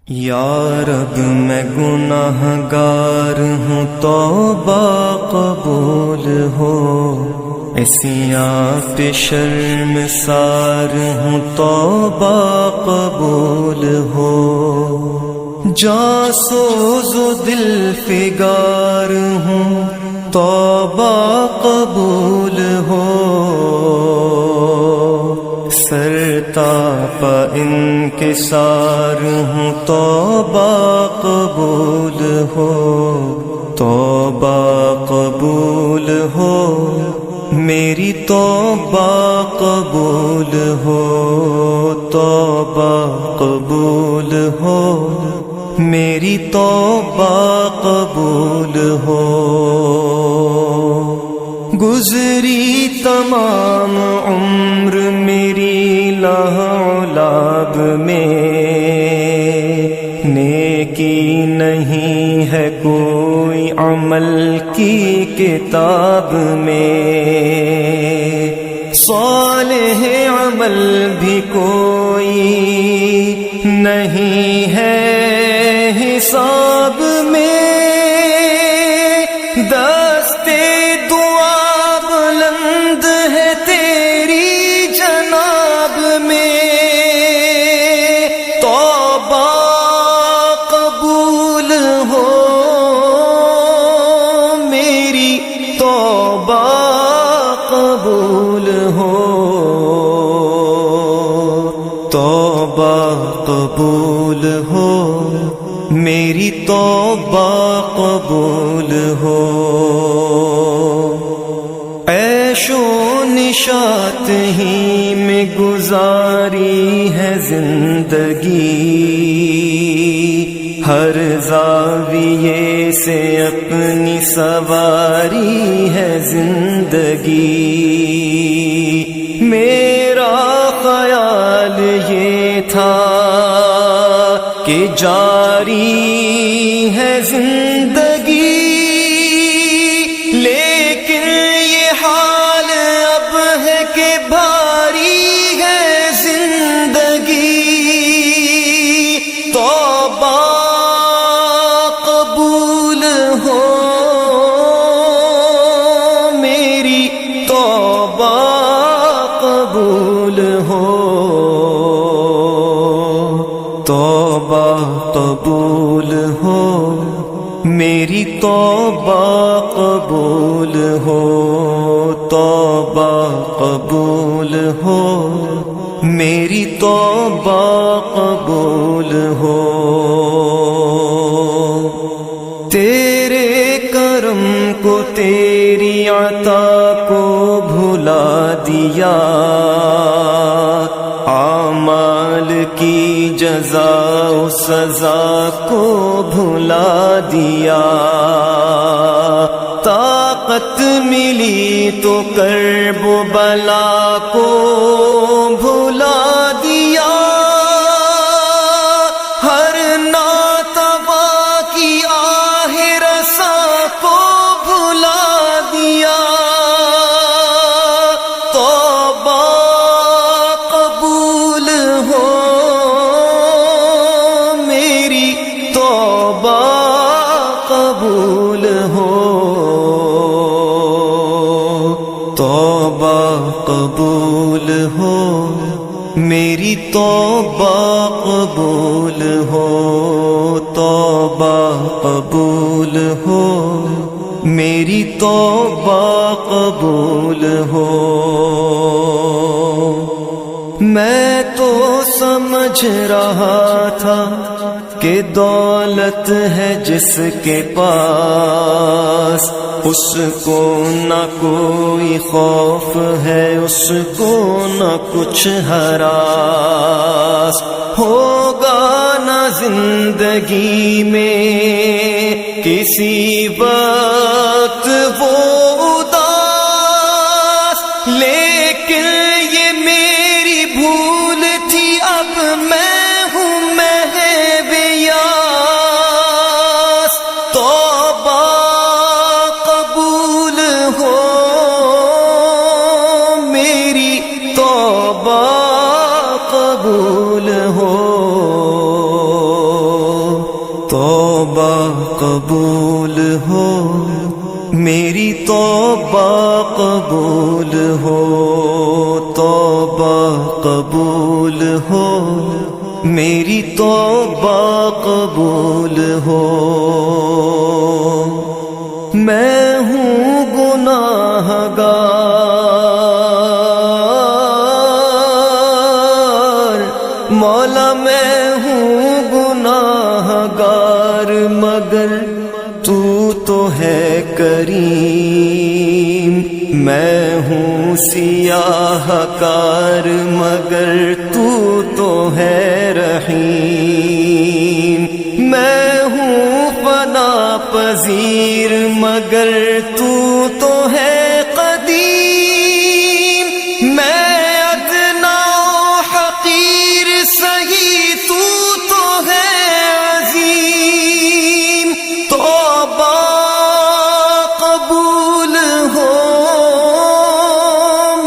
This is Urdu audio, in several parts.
یا رب میں گناہ گار ہوں، توبہ قبول ہو، عصیاں پہ شرمسار ہوں، توبہ قبول ہو، جاسوز و دل فگار ہوں، توبہ قبول ہو، سرتاپا انکسار ہوں، توبہ قبول ہو، توبہ قبول ہو، میری توبہ قبول ہو، توبہ قبول ہو، میری توبہ قبول ہو، گزری تمام عمر میری لہولاب میں، نیکی نہیں ہے کوئی عمل کی کتاب میں، صالح عمل بھی کوئی نہیں ہے حساب میں، دستے دعا بلند ہے تیری جناب میں، توبہ قبول ہو، میری توبہ قبول ہو، توبہ قبول ہو، میری توبہ قبول ہو، عیش و نشاط ہی میں گزاری ہے زندگی، ہر زاویے سے اپنی سواری ہے زندگی، میرا خیال یہ تھا کہ جاری ہے زندگی، لیکن یہ حال اب ہے کہ بھاری ہے زندگی، توبہ قبول ہو، میری توبہ قبول ہو، توبہ قبول ہو، میری توبہ قبول ہو، توبہ قبول ہو، میری توبہ قبول ہو، تیرے کرم کو تیری عطا کو بھلا دیا، اعمال کی جزا و سزا کو بھلا دیا، طاقت ملی تو کرب و بلا کو بھلا دیا، ہر ناتوا کی آہ رسا کو بھلا دیا، توبہ قبول ہو، میری توبہ قبول ہو، توبہ قبول ہو، میری توبہ قبول ہو، توبہ قبول ہو، میری توبہ قبول ہو، میں تو سمجھ رہا تھا کہ دولت ہے جس کے پاس، اس کو نہ کوئی خوف ہے، اس کو نہ کچھ ہراس، ہوگا نہ زندگی میں کسی وقت وہ اداس، لیکن یہ میری بھول تھی، اب میں ہوں محو یاس، توبہ قبول ہو، میری توبہ قبول ہو، توبہ قبول ہو. میں ہوں گناہ گار مولا، میں ہوں گناہ گار، مگر تو تو ہے کریم. میں ہوں سیاہ کار مگر تو تو ہے رحیم. میں ہوں فنا پذیر مگر تو تو ہے قدیم. میں ادنا حقیر سہی تو تو ہے عظیم. توبہ قبول ہو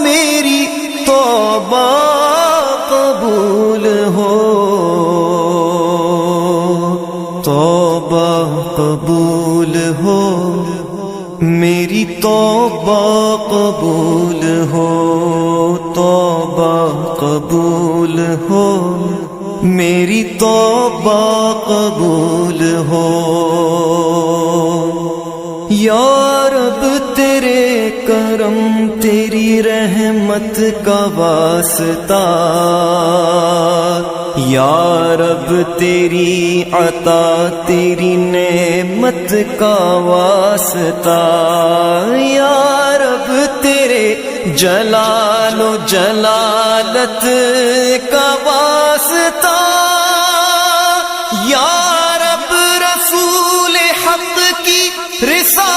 میری، توبہ قبول ہو. توبہ قبول ہو میری، توبہ قبول ہو. توبہ قبول ہو میری، توبہ قبول ہو. یا رب تیرے کرم تیری رحمت کا واسطہ، یا رب تیری عطا تیری نعمت کا واسطہ، یا رب تیرے جلال و جلالت کا واسطہ، یا رب رسول حق کی رسالت